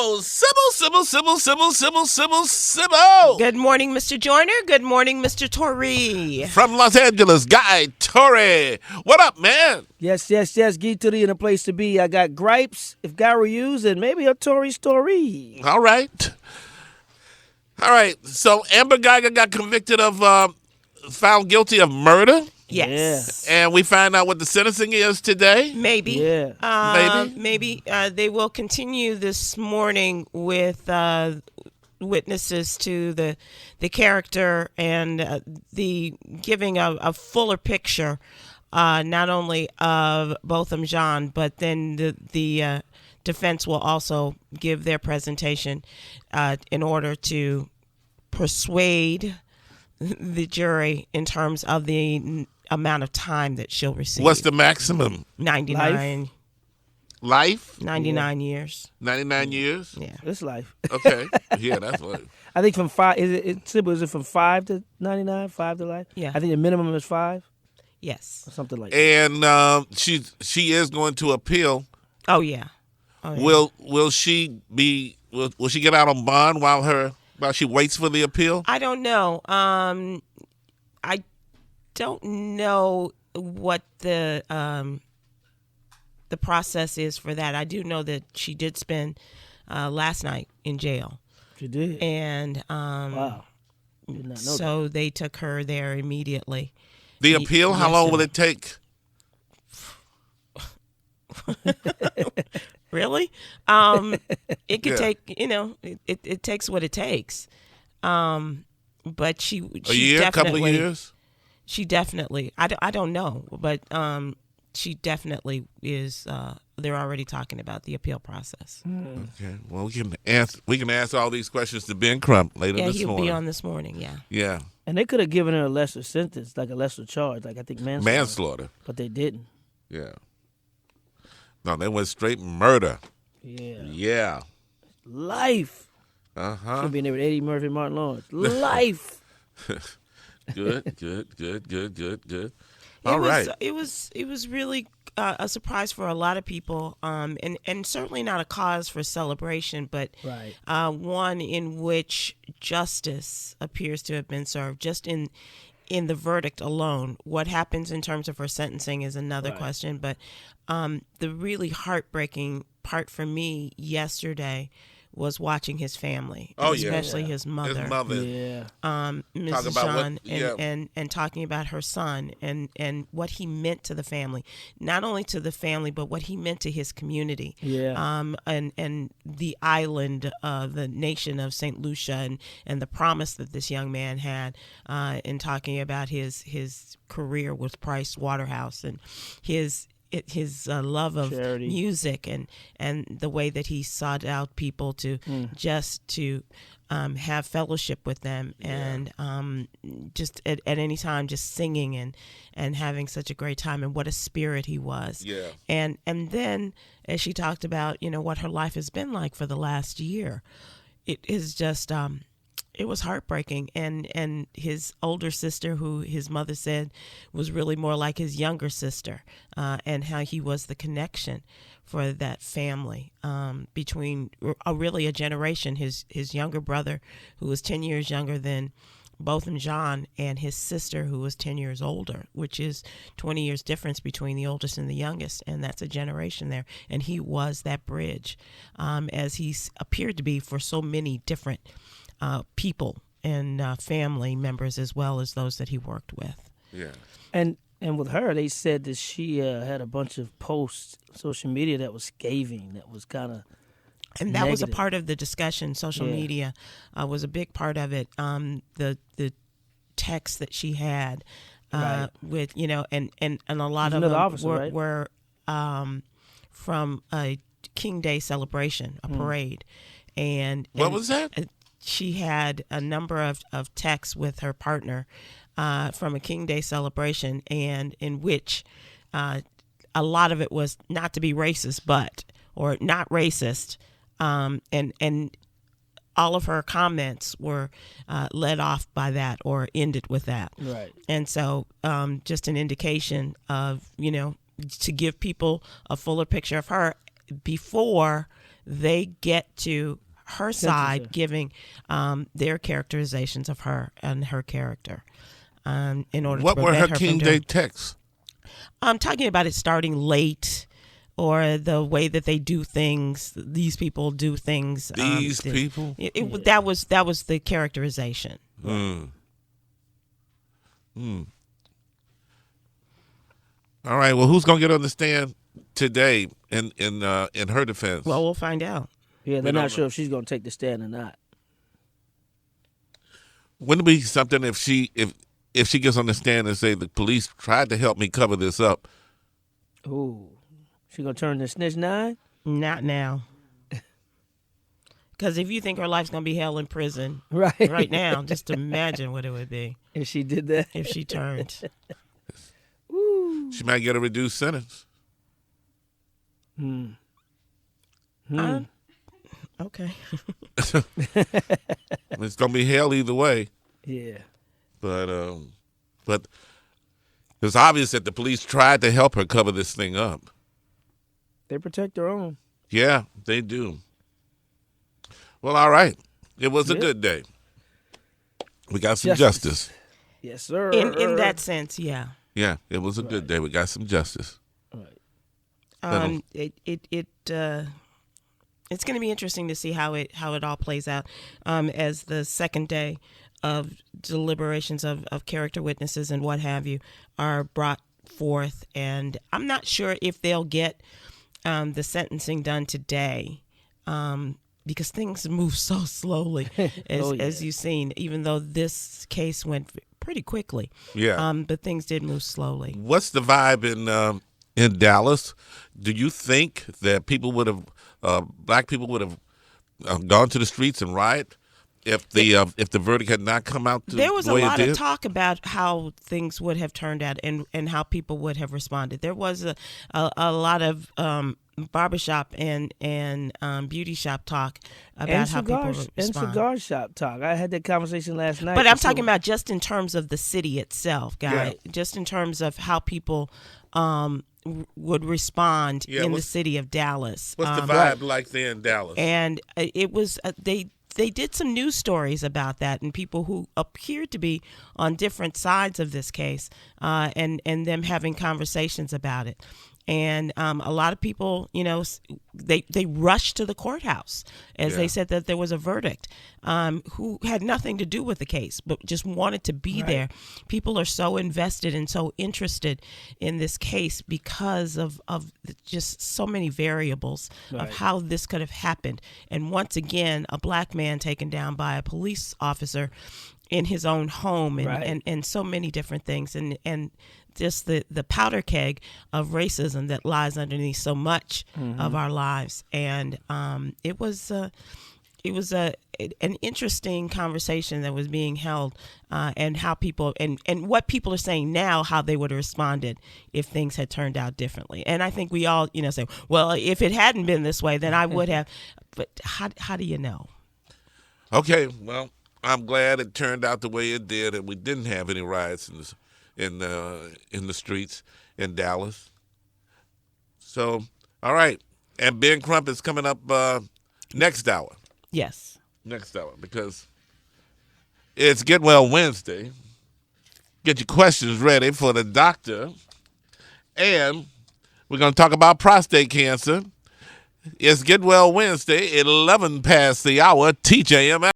Sybil. Good morning, Mr. Joyner. Good morning, Mr. Torrey. From Los Angeles, Guy Torrey. What up, man? Yes, Guy Torrey in a place to be. I got gripes, if Guy were used, and maybe a Tory story. All right. So Amber Guyger got convicted of, found guilty of murder. Yes. And we find out what the sentencing is today. Maybe. Yeah. Maybe they will continue this morning with witnesses to the character and the giving a fuller picture, not only of Botham Jean, but then the defense will also give their presentation in order to persuade the jury in terms of the amount of time that she'll receive. What's the maximum? 99. Life? 99 years. 99 years? Yeah. It's life. Okay. Yeah, that's what. I think from 5, is it from 5 to 99, 5 to life? Yeah. I think the minimum is 5. Yes. Or something like that. And she is going to appeal. Oh yeah. Will she get out on bond while she waits for the appeal? I don't know. I don't know what the process is for that. I do know that she did spend last night in jail. She did. And wow. Did not know so they took her there immediately. The appeal, how long will it take? Really? It could take, it takes what it takes. But she a year, a couple of years? She definitely, I don't know, but she definitely is, they're already talking about the appeal process. Okay. Well, we can ask all these questions to Ben Crump later this morning. Yeah, he'll be on this morning, yeah. Yeah. And they could have given her a lesser sentence, like a lesser charge, like I think manslaughter. But they didn't. Yeah. No, they went straight murder. Yeah. Yeah. Life. Uh-huh. Should be there with Eddie Murphy and Martin Lawrence. Life. Good. All right. It was really a surprise for a lot of people, and certainly not a cause for celebration, but right. One in which justice appears to have been served. Just in the verdict alone, what happens in terms of her sentencing is another question. But the really heartbreaking part for me yesterday was watching his family, especially his mother. His mother. Yeah. Mrs. John, and talking about her son and what he meant to the family, not only to the family, but what he meant to his community. Yeah. And the island, the nation of St. Lucia, and the promise that this young man had in talking about his career with Price Waterhouse and his love of charity, music, and the way that he sought out people to just to have fellowship with them, and just at any time just singing and having such a great time, and what a spirit he was. Yeah. And then as she talked about what her life has been like for the last year, it is just it was heartbreaking, and his older sister, who his mother said was really more like his younger sister, and how he was the connection for that family, between really a generation. His younger brother, who was 10 years younger than Botham Jean, and his sister, who was 10 years older, which is 20 years difference between the oldest and the youngest, and that's a generation there. And he was that bridge, as he appeared to be for so many different people and family members, as well as those that he worked with. Yeah. And with her, they said that she had a bunch of posts, social media, that was scathing, that was kind of and that was a part of the discussion. Social media was a big part of it. The text that she had with and a lot of them were from a King Day celebration, a parade, and what was that? She had a number of texts with her partner from a King Day celebration, and in which a lot of it was not to be racist, or not racist, and all of her comments were led off by that or ended with that. Right. And so just an indication of, to give people a fuller picture of her before they get to her side, her. giving their characterizations of her and her character in order What to were her prevent her King from doing. Day texts? I'm talking about it starting late, or the way that they do things. These people do things. These people? That was the characterization. Mm. Mm. All right. Well, who's gonna get on the stand today in her defense? Well, we'll find out. Yeah, We they're don't not sure know. if she's going to take the stand or not. Wouldn't it be something if she gets on the stand and say the police tried to help me cover this up? Ooh, she going to turn the snitch 9? Not now. Because if you think her life's gonna be hell in prison Right now, just imagine what it would be if she did that. if she turned. She might get a reduced sentence. Okay. It's gonna be hell either way. Yeah. But it's obvious that the police tried to help her cover this thing up. They protect their own. Yeah, they do. Well, all right. It was a Yeah. good day. We got some justice. Yes, sir. In that sense, yeah. Yeah, it was a good day. We got some justice. Right. It's going to be interesting to see how it all plays out as the second day of deliberations of character witnesses and what have you are brought forth, and I'm not sure if they'll get the sentencing done today. Because things move so slowly, as you've seen, even though this case went pretty quickly. Yeah. But things did move slowly. What's the vibe in Dallas? Do you think that people would have, black people would have gone to the streets and riot if the verdict had not come out There was the a way lot it did? of talk about how things would have turned out and how people would have responded. There was a lot of barbershop and beauty shop talk about how people would and respond. cigar shop talk. I had that conversation last night. But I'm talking about just in terms of the city itself, Guy. Yeah. Just in terms of how people would respond Yeah, in the what's- city of Dallas. What's the vibe like there in Dallas? And it was they did some news stories about that, and people who appeared to be on different sides of this case, and them having conversations about it. And a lot of people, they rushed to the courthouse as they said that there was a verdict, who had nothing to do with the case, but just wanted to be there. People are so invested and so interested in this case because of just so many variables of how this could have happened. And once again, a black man taken down by a police officer in his own home, and so many different things, and just the powder keg of racism that lies underneath so much of our lives. And it was an interesting conversation that was being held, and how people and what people are saying now, how they would have responded if things had turned out differently. And I think we all say, well, if it hadn't been this way, then I would have. But how do you know? Okay, well, I'm glad it turned out the way it did, and we didn't have any riots in the streets in Dallas. So, all right, and Ben Crump is coming up next hour. Yes. Next hour, because it's Get Well Wednesday. Get your questions ready for the doctor, and we're going to talk about prostate cancer. It's Get Well Wednesday, 11 past the hour, TJML.